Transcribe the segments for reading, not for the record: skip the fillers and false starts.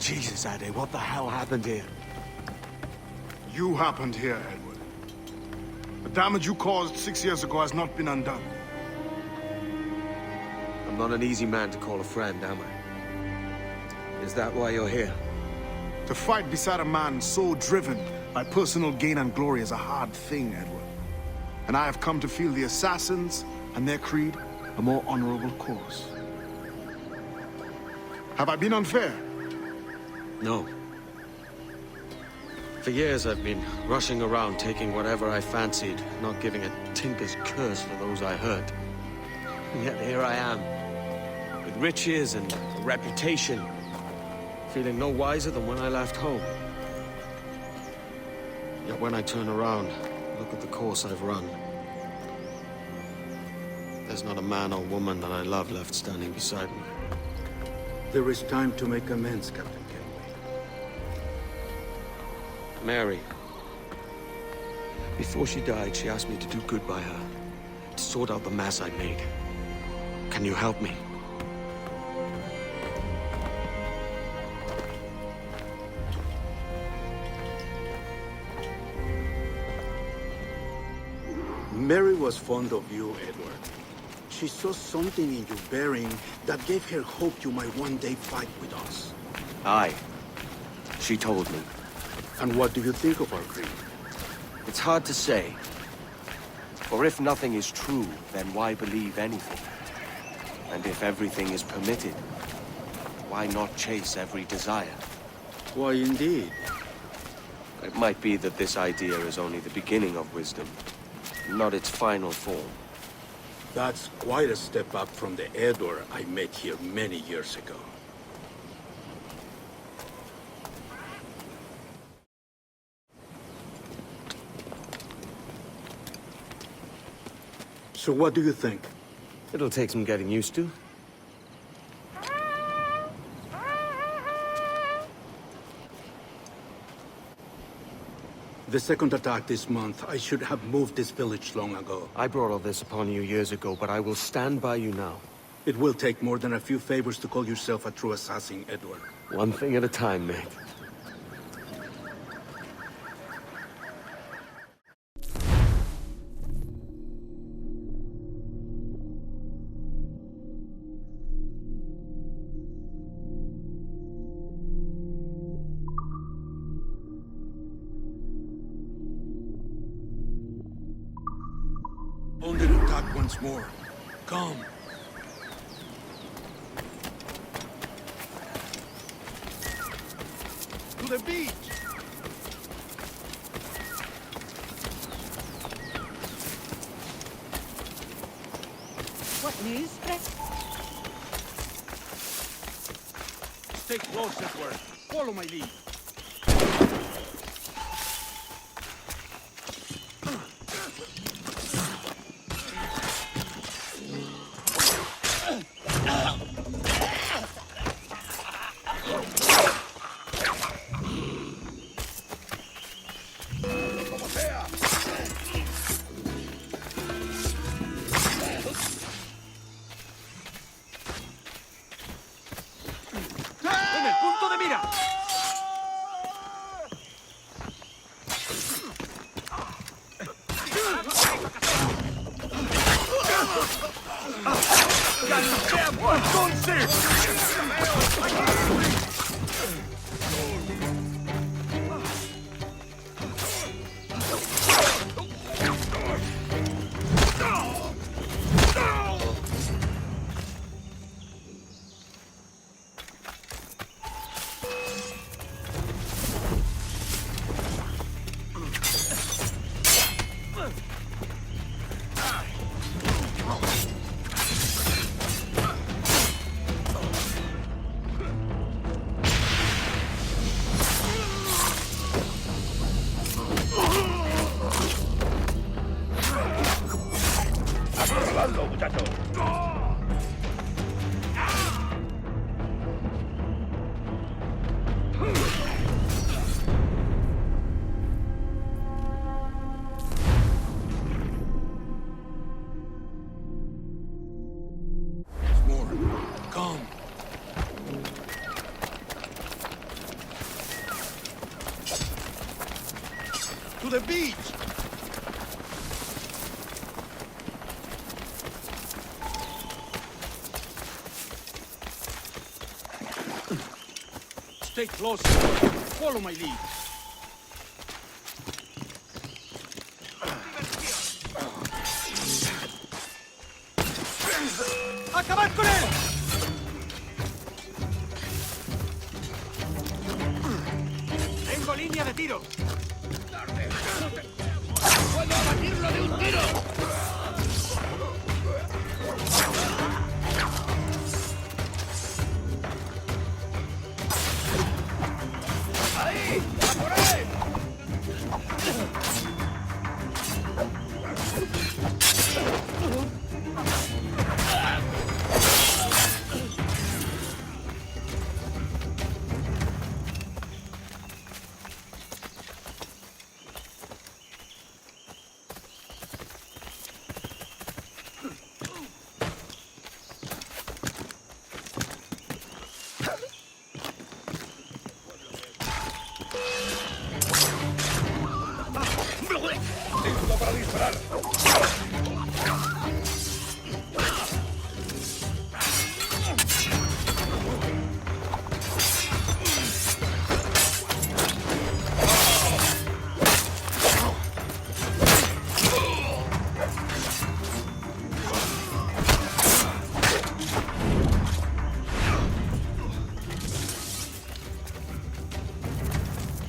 Jesus, Ade, what the hell happened here? You happened here, Edward. The damage you caused 6 years ago has not been undone. I'm not an easy man to call a friend, am I? Is that why you're here? To fight beside a man so driven by personal gain and glory is a hard thing, Edward. And I have come to feel the assassins and their creed a more honorable course. Have I been unfair? No. For years I've been rushing around, taking whatever I fancied, not giving a tinker's curse for those I hurt. And yet here I am, with riches and a reputation, feeling no wiser than when I left home. Yet when I turn around, look at the course I've run. There's not a man or woman that I love left standing beside me. There is time to make amends, Captain Kenway. Mary. Before she died, she asked me to do good by her, to sort out the mess I made. Can you help me? Mary was fond of you, Edward. She saw something in your bearing that gave her hope you might one day fight with us. Aye. She told me. And what do you think of our creed? It's hard to say. For if nothing is true, then why believe anything? And if everything is permitted, why not chase every desire? Why, indeed. It might be that this idea is only the beginning of wisdom, not its final form. That's quite a step up from the Edward I met here many years ago. So what do you think? It'll take some getting used to. The second attack this month, I should have moved this village long ago. I brought all this upon you years ago, but I will stand by you now. It will take more than a few favors to call yourself a true assassin, Edward. One thing at a time, mate. Under attack once more. Come. To the beach! What news, Fred? Stay close, Edward. Follow my lead. the beach! Stay close. Follow my lead. ¡Acabad con él! ¡Tengo línea de tiro! ¡Puedo abatirlo de un tiro! ¡Ahí! ¡A por él! ¡Listo para disparar!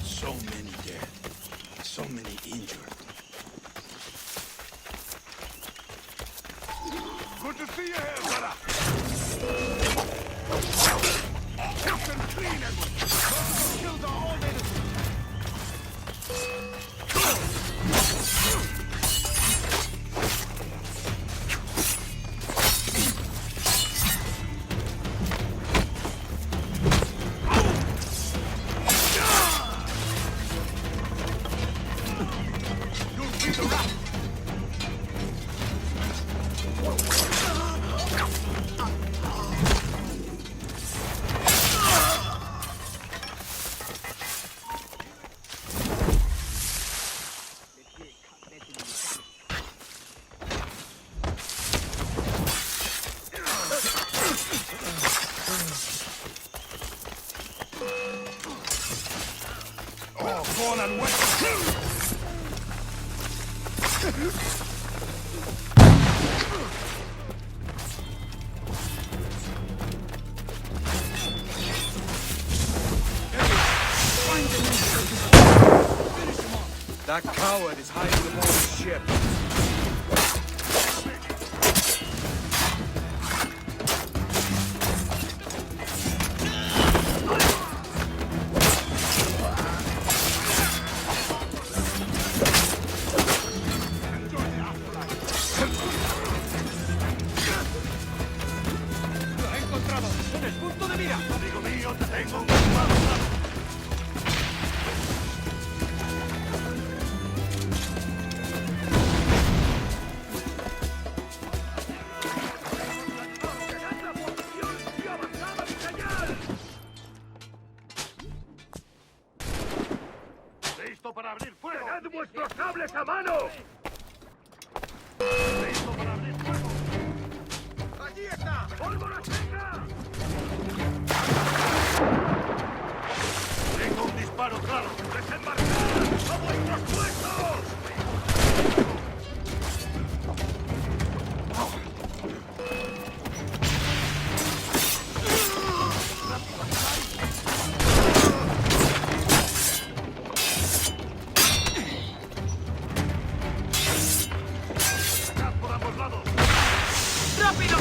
So many dead, so many injured. Good to see you here, brother. Captain clean, Edward. Those killed are all innocent. You'll see the rat. Oh, corn and wet. That coward is hiding aboard the ship. ¡Lo he encontrado! ¡En el punto de mira! Amigo mío, te tengo un disparo. ¡Listo para abrir fuego! ¡Tened vuestros sables a mano! ¡Listo para abrir fuego! ¡Allí está! ¡Pólvora seca! ¡Tengo un disparo claro! ¡Desembarcad! ¡A vuestros puestos! ¡Atacad por ambos lados! ¡Rápido!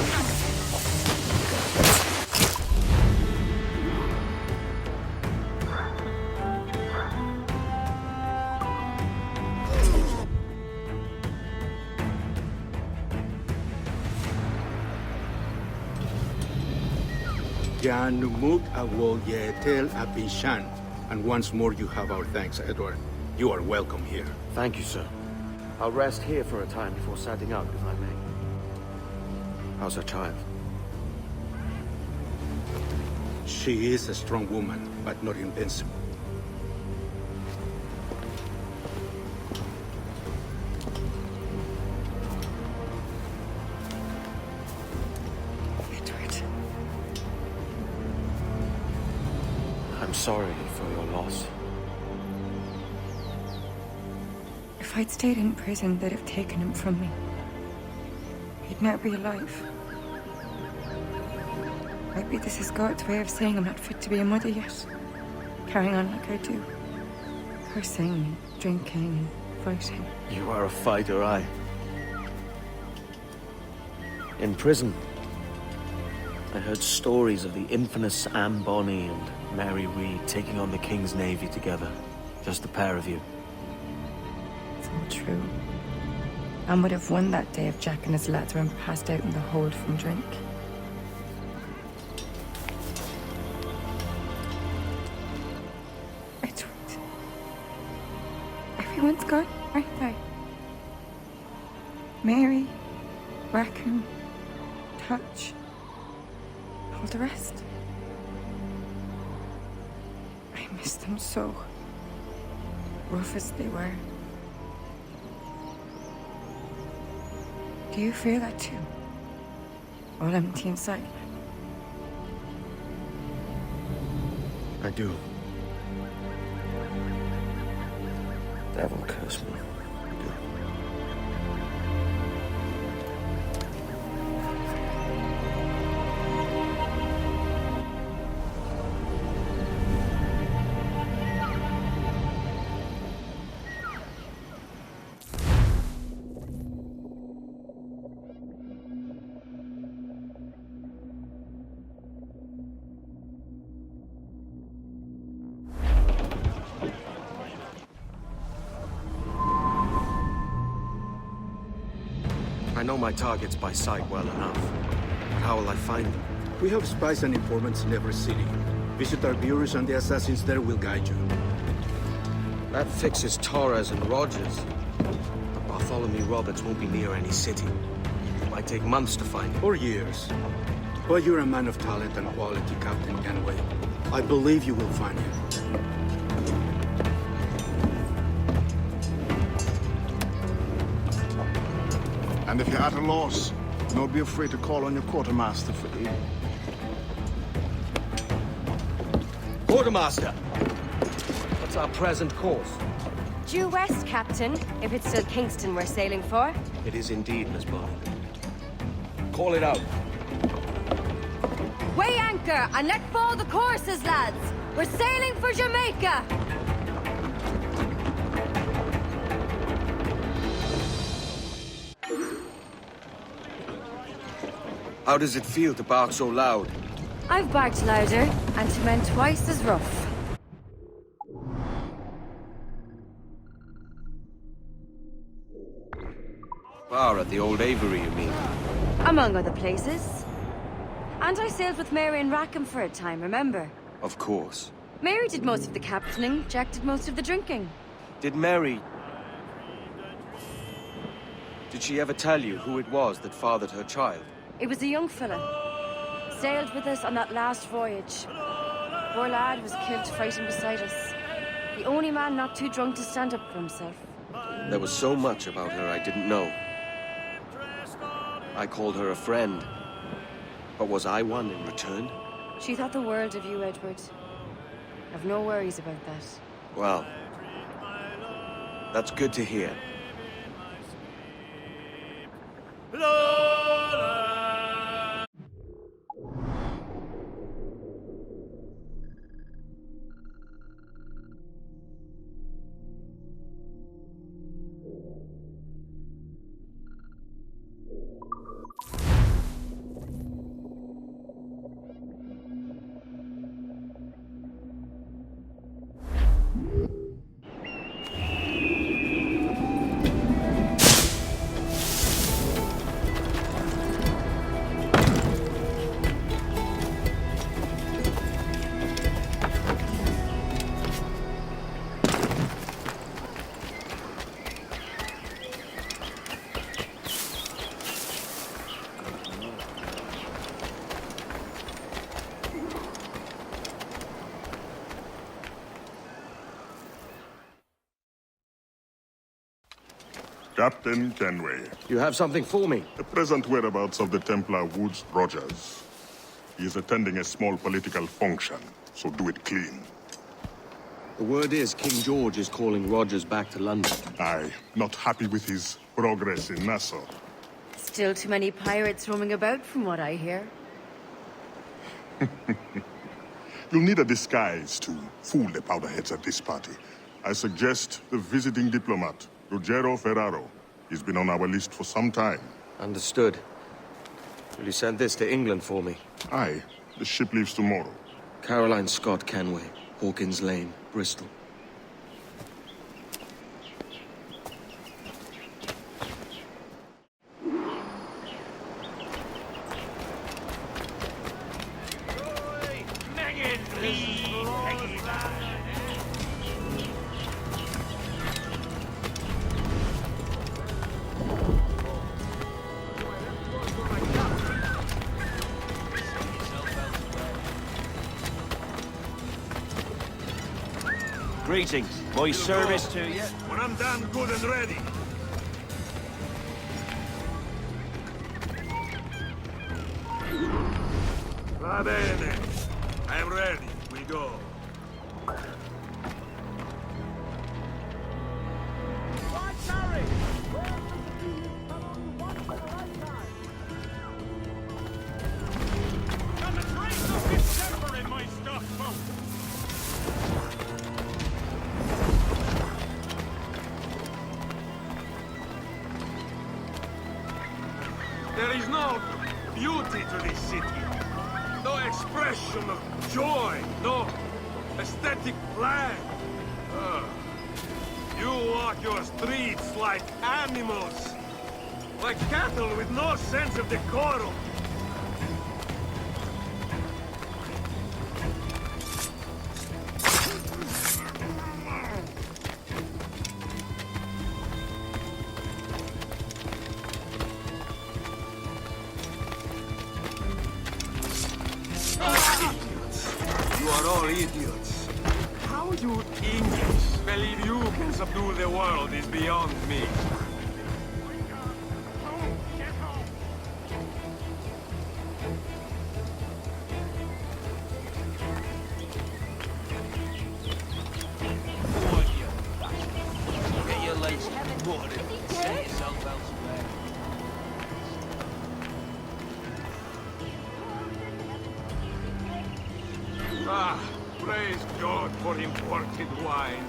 Jan Numuk Awol Yeetel Apishan. And once more you have our thanks, Edward. You are welcome here. Thank you, sir. I'll rest here for a time before setting out, if I may. How's her child? She is a strong woman, but not invincible. I'm sorry for your loss. If I'd stayed in prison, they'd have taken him from me. He'd never be alive. Maybe this is God's way of saying I'm not fit to be a mother yet. Carrying on like I do. Cursing, drinking, fighting. You are a fighter, aye. In prison, I heard stories of the infamous Anne Bonny and Mary Read taking on the King's Navy together. Just the pair of you. It's all true. Anne would have won that day if Jack and his lads weren't passed out in the hold from drink. Edward. Everyone's gone, aren't they? Mary, Raccoon, Touch, all the rest. I miss them so. Rough as they were. Do you feel that too? All empty inside? I do. Devil curse me. I do. I know my targets by sight well enough. But how will I find them? We have spies and informants in every city. Visit our bureaus and the assassins there will guide you. That fixes Torres and Rogers. But Bartholomew Roberts won't be near any city. It might take months to find him. Or years. But you're a man of talent and quality, Captain Ganway. I believe you will find him. And if you're at a loss, don't be afraid to call on your quartermaster for aid. Quartermaster! What's our present course? Due west, Captain, if it's still Kingston we're sailing for. It is indeed, Miss Bonny. Call it out. Weigh anchor and let fall the courses, lads! We're sailing for Jamaica! How does it feel to bark so loud? I've barked louder, and to men twice as rough. Bar at the old Avery, you mean? Among other places. And I sailed with Mary and Rackham for a time, remember? Of course. Mary did most of the captaining, Jack did most of the drinking. Did Mary... Did she ever tell you who it was that fathered her child? It was a young fella. Sailed with us on that last voyage. Poor lad was killed fighting beside us. The only man not too drunk to stand up for himself. There was so much about her I didn't know. I called her a friend. But was I one in return? She thought the world of you, Edward. I've no worries about that. Well, that's good to hear. Captain Kenway. You have something for me? The present whereabouts of the Templar Woods Rogers. He is attending a small political function, so do it clean. The word is King George is calling Rogers back to London. Aye, not happy with his progress in Nassau. Still too many pirates roaming about, from what I hear. You'll need a disguise to fool the powderheads at this party. I suggest the visiting diplomat, Ruggiero Ferraro. He's been on our list for some time. Understood. Will you send this to England for me? Aye, the ship leaves tomorrow. Caroline Scott Kenway, Hawkins Lane, Bristol. Greetings. My service to you. When I'm done, good and ready. Va bene. I am ready. We go. There is no beauty to this city. No expression of joy. No aesthetic plan. You walk your streets like animals. Like cattle with no sense of decorum. You are all idiots. How you English believe you can subdue the world is beyond me. Get your legs watered. Set yourself elsewhere. Ah, praise God for imported wine.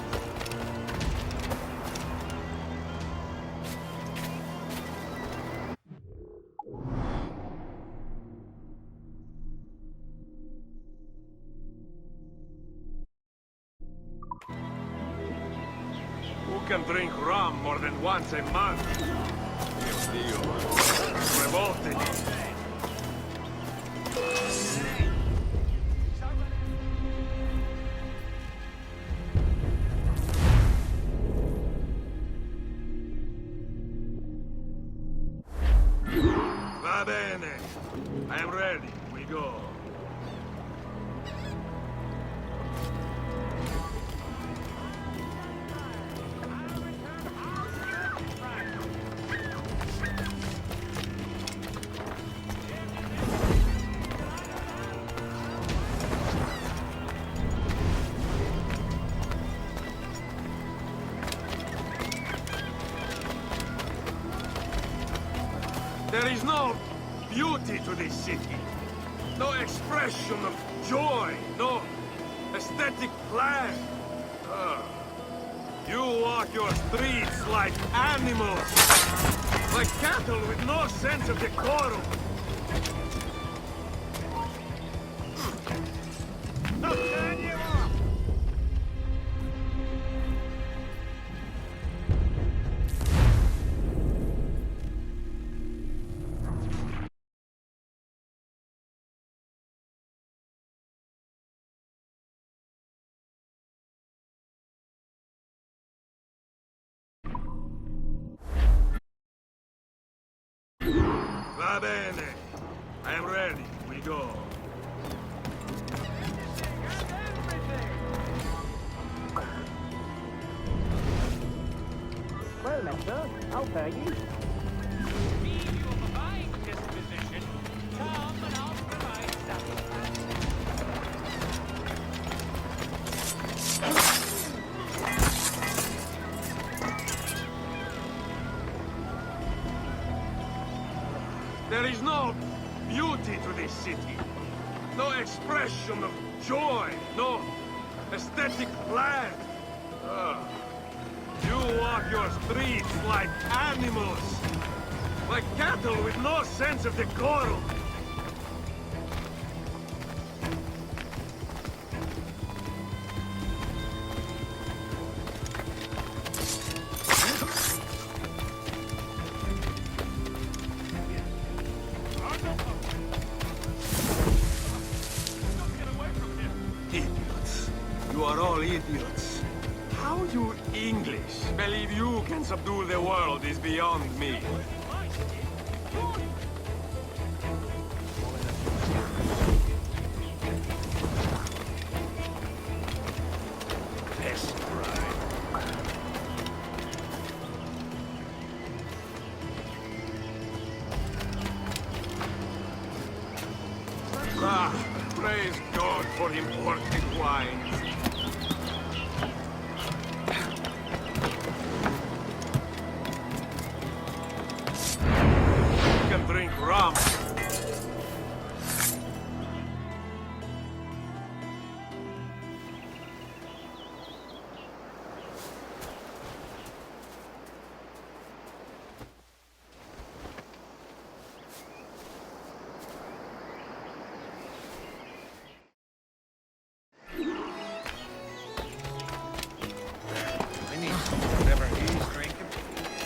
Who can drink rum more than once a month? Dios mío. Revolting. Va bene. I am ready. We go. There is no beauty to this city. No expression of joy. No aesthetic plan. You walk your streets like animals. Like cattle with no sense of decorum. I'll turn you off. Va bene. I am ready. We go. Well, mister, I'll pay you. city. No expression of joy, no aesthetic plan. You walk your streets like animals, like cattle with no sense of decorum. Idiots. You are all idiots. How you English believe you can subdue the world is beyond me. Pest bride. Praise God for imported wines. You can drink rum.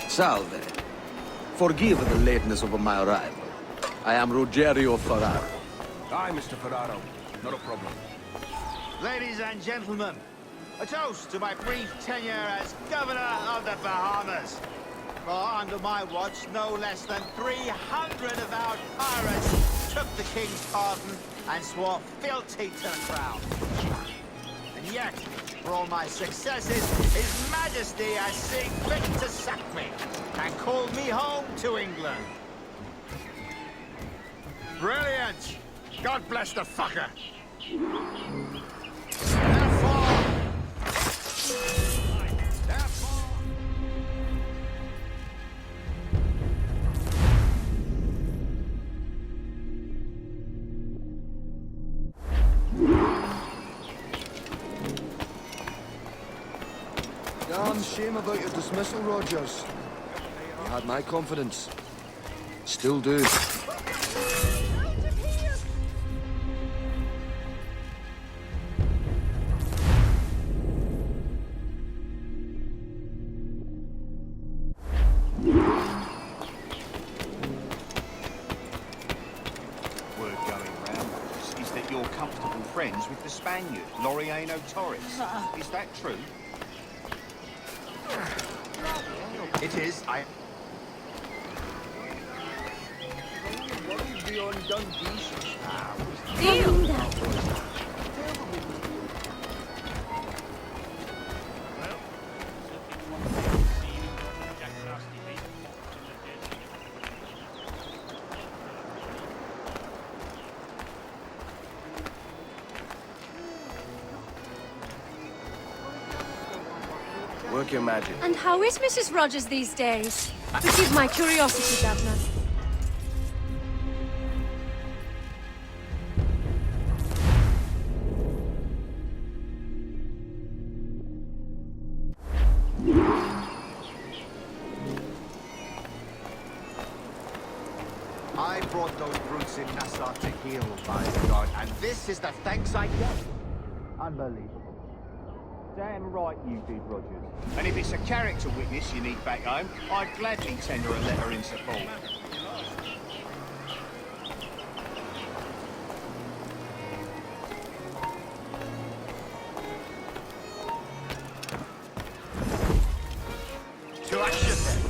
Salve. Forgive the lateness of my arrival. I am Ruggiero Ferraro. Aye, Mr. Ferraro. Not a problem. Ladies and gentlemen, a toast to my brief tenure as Governor of the Bahamas. For under my watch, no less than 300 avowed pirates took the King's pardon and swore fealty to the crown. And yet, for all my successes, His Majesty has seen fit to sack me and called me home to England. Brilliant! God bless the fucker! Damn shame about your dismissal, Rogers. You had my confidence. Still do. Word going round is that you're comfortable friends with the Spaniard, Laureano Torres. Is that true? It is. Work your magic. And how is Mrs. Rogers these days? Forgive my curiosity, Governor. I brought those brutes in Nassau to heal, by God, and this is the thanks I get. Unbelievable. Damn right you did, Rogers. And if it's a character witness you need back home, I'd gladly tender a letter in support. To action then.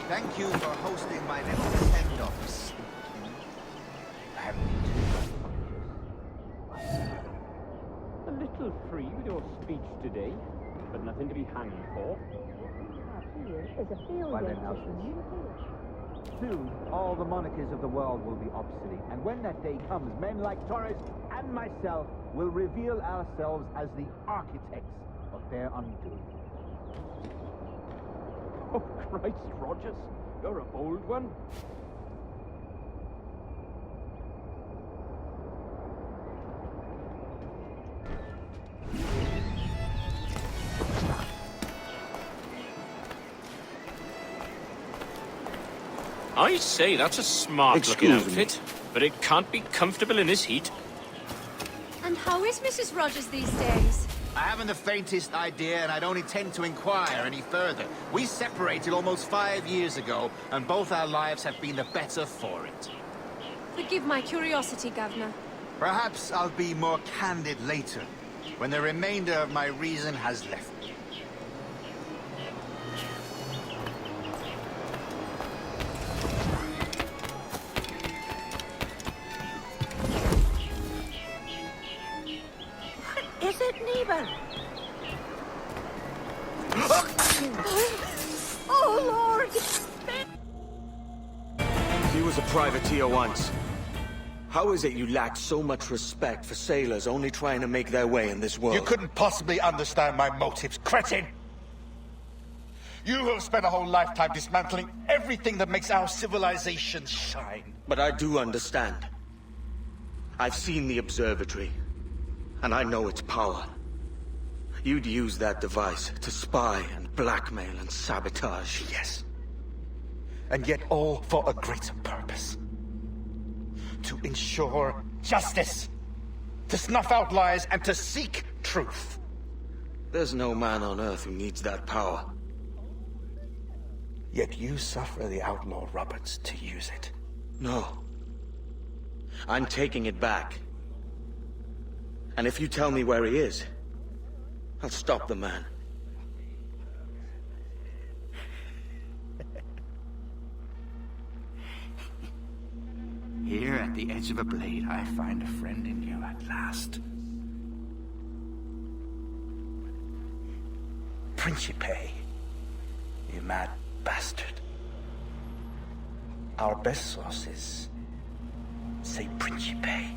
Thank you for hosting my little send-offs. I haven't been A little free with your speech today, but nothing to be hanged for. Well then, Soon, all the monarchies of the world will be obsolete, and when that day comes, men like Torres and myself will reveal ourselves as the architects of their undoing. Oh, Christ, Rogers. You're a bold one. I say, that's a smart-looking outfit, but it can't be comfortable in this heat. And how is Mrs. Rogers these days? I haven't the faintest idea, and I don't intend to inquire any further. We separated almost 5 years ago, and both our lives have been the better for it. Forgive my curiosity, Governor. Perhaps I'll be more candid later, when the remainder of my reason has left me. Is it Nebel? Oh, Lord! He was a privateer once. How is it you lack so much respect for sailors only trying to make their way in this world? You couldn't possibly understand my motives, cretin! You who have spent a whole lifetime dismantling everything that makes our civilization shine. But I do understand. I've seen the observatory, and I know its power. You'd use that device to spy and blackmail and sabotage. Yes. And yet all for a greater purpose. To ensure justice. To snuff out lies and to seek truth. There's no man on Earth who needs that power. Yet you suffer the outlaw Roberts to use it. No. I'm taking it back. And if you tell me where he is, I'll stop the man. Here at the edge of a blade, I find a friend in you at last. Principe, you mad bastard. Our best sources say Principe.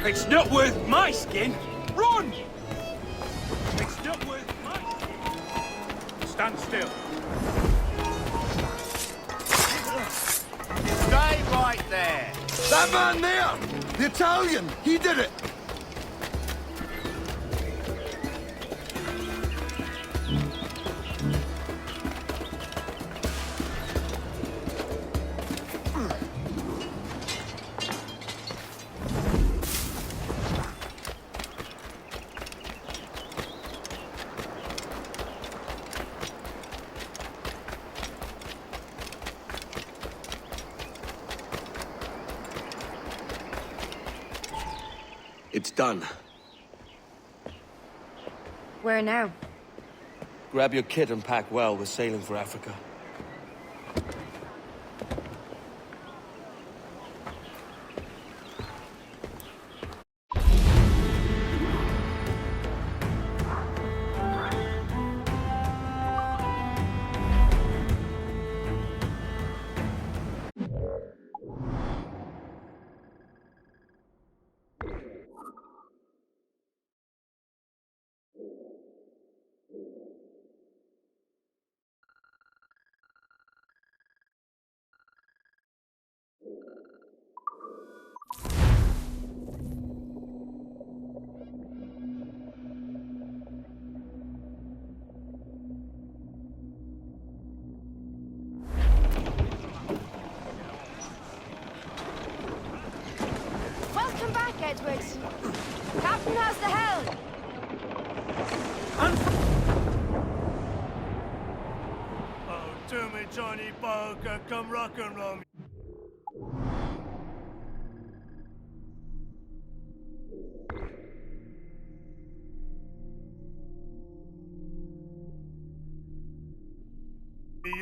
It's not worth my skin! Run! It's not worth my skin! Stand still. Stay right there! That man there! The Italian! He did it! It's done. Where now? Grab your kit and pack well. We're sailing for Africa. Welcome back, Edward. Captain has the helm. Oh, to me, Johnny Poker, come rock and roll me.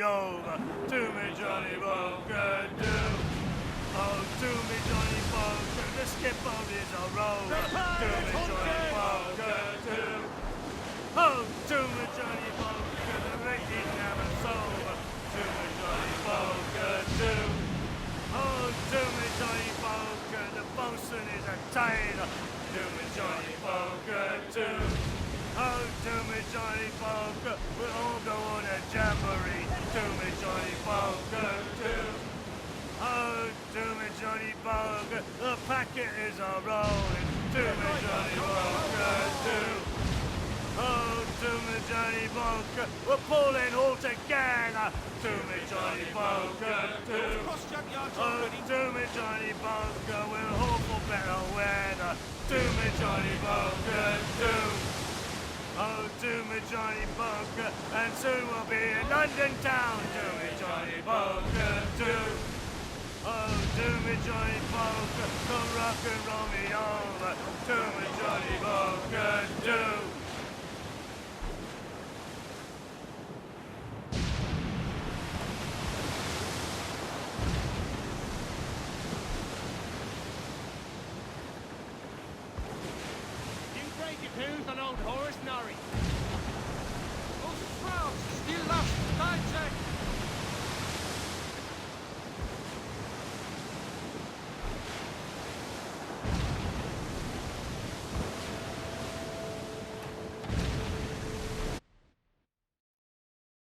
Over to me, Johnny Poker, do. Oh, to me, Johnny Poker, the skipper is a rover. To me, Johnny Poker, do. Oh, to me, Johnny Poker, the rating never sober. To me, Johnny Poker, to. Oh, to me, Johnny Poker, the bosun is a tailor. To me, Johnny Poker, to. Oh, to me, Johnny Poker, we'll all go on a jamboree. To me, Johnny Poker, to. Oh, to me, Johnny Poker, the packet is a rolling. To me, Johnny Poker, to. Oh, to me, Johnny Poker, we're pulling all together. To me, Johnny Poker, to. Oh, to me, Johnny Poker, we'll hope for better weather. To me, Johnny Poker, to. Oh, to me, Johnny Poker, and soon we'll be in London town. To me, Johnny Poker, to. Oh, to me, Johnny Poker, come rock and roll me on.